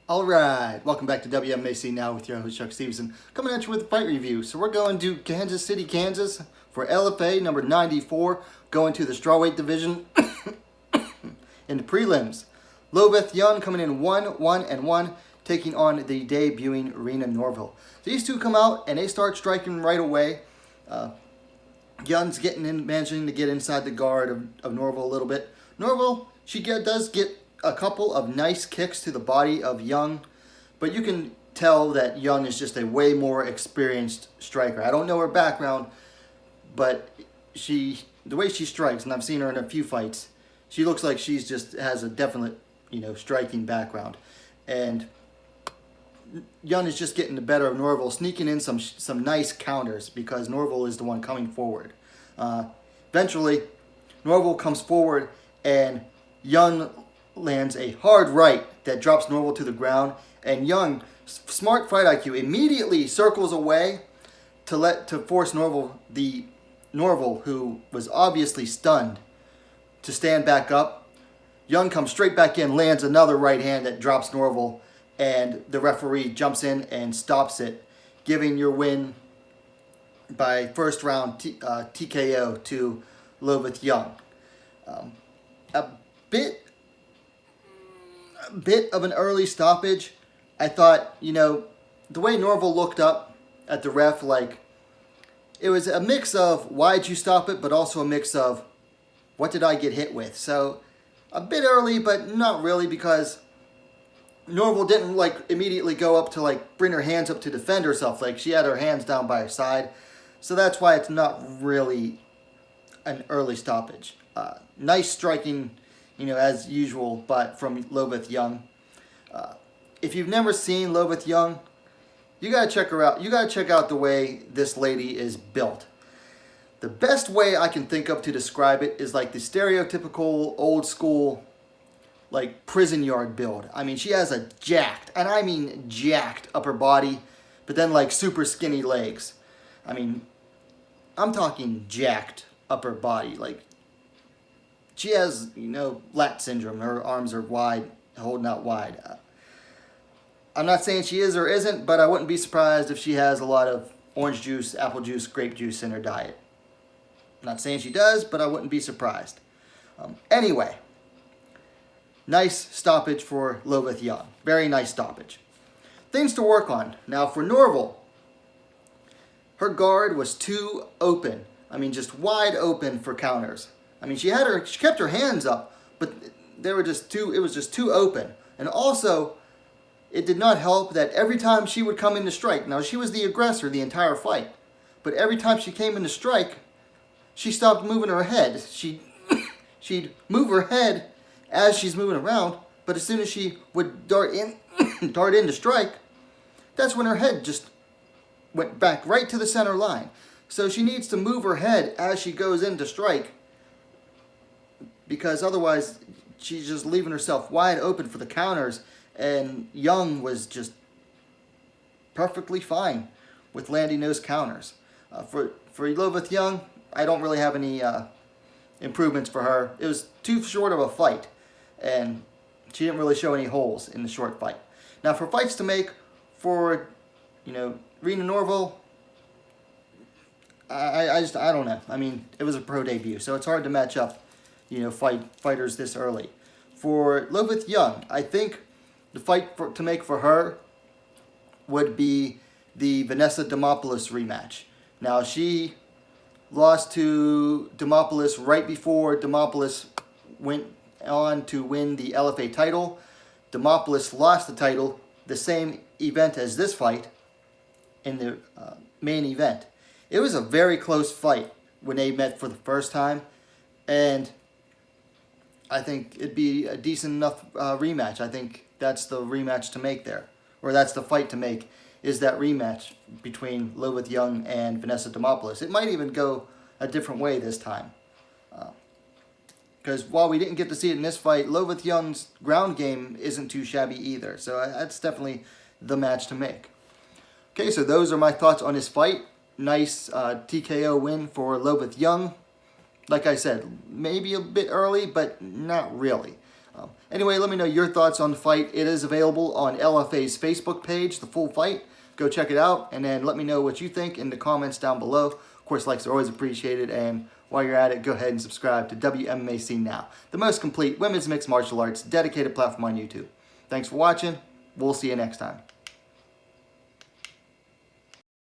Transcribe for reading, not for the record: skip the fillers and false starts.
Alright, welcome back to WMMA now with your host Chuck Stevenson, coming at you with a fight review. So we're going to Kansas City, Kansas for LFA number 94, going to the Strawweight division in the prelims. Loveth Young coming in 1-1-1, taking on the debuting Reena Norville. These two come out and they start striking right away. Young's getting in, managing to get inside the guard of Norville a little bit. Norville, does get a couple of nice kicks to the body of Young, but you can tell that Young is just a way more experienced striker. I don't know her background, but the way she strikes, and I've seen her in a few fights, she looks like she's just has a definite, striking background. And Young is just getting the better of Norville, sneaking in some nice counters because Norville is the one coming forward. Eventually, Norville comes forward and Young lands a hard right that drops Norville to the ground, and Young, smart fight IQ, immediately circles away to force Norville, who was obviously stunned, to stand back up. Young comes straight back in, lands another right hand that drops Norville, and the referee jumps in and stops it, giving your win by first round TKO to Loveth Young. A bit of an early stoppage. I thought, the way Norville looked up at the ref, it was a mix of why'd you stop it, but also a mix of what did I get hit with. So a bit early, but not really, because Norville didn't immediately go up to bring her hands up to defend herself. She had her hands down by her side. So that's why it's not really an early stoppage. Nice striking, as usual, but from Loveth Young. If you've never seen Loveth Young, you gotta check her out. You gotta check out the way this lady is built. The best way I can think of to describe it is the stereotypical old school, prison yard build. I mean, she has a jacked, and I mean jacked upper body, but then super skinny legs. I mean, I'm talking jacked upper body. She has, lat syndrome. Her arms are wide, holding out wide. I'm not saying she is or isn't, but I wouldn't be surprised if she has a lot of orange juice, apple juice, grape juice in her diet. I'm not saying she does, but I wouldn't be surprised. Anyway, nice stoppage for Loveth Young. Very nice stoppage. Things to work on. Now for Norville, her guard was too open. I mean, just wide open for counters. I mean, she kept her hands up, but it was just too open. And also, it did not help that every time she would come in to strike, now she was the aggressor the entire fight, but every time she came in to strike, she stopped moving her head. She'd move her head as she's moving around, but as soon as she would dart in to strike, that's when her head just went back right to the center line. So she needs to move her head as she goes in to strike, because otherwise she's just leaving herself wide open for the counters, and Young was just perfectly fine with landing those counters. For Loveth Young, I don't really have any improvements for her. It was too short of a fight, and she didn't really show any holes in the short fight. Now for fights to make for, Reena Norville, I don't know. I mean, it was a pro debut, so it's hard to match up, fighters this early. For Loveth Young, I think the fight to make for her would be the Vanessa Demopoulos rematch. Now, she lost to Demopoulos right before Demopoulos went on to win the LFA title. Demopoulos lost the title the same event as this fight in the main event. It was a very close fight when they met for the first time, and I think it'd be a decent enough rematch. I think that's the rematch to make there, or that's the fight to make, is that rematch between Loveth Young and Vanessa Demopoulos. It might even go a different way this time, because while we didn't get to see it in this fight, Loveth Young's ground game isn't too shabby either, so that's definitely the match to make. Okay, so those are my thoughts on this fight. Nice TKO win for Loveth Young. Like I said, maybe a bit early, but not really. Anyway, let me know your thoughts on the fight. It is available on LFA's Facebook page, the full fight. Go check it out, and then let me know what you think in the comments down below. Of course, likes are always appreciated, and while you're at it, go ahead and subscribe to WMMA Scene Now, the most complete women's mixed martial arts dedicated platform on YouTube. Thanks for watching. We'll see you next time.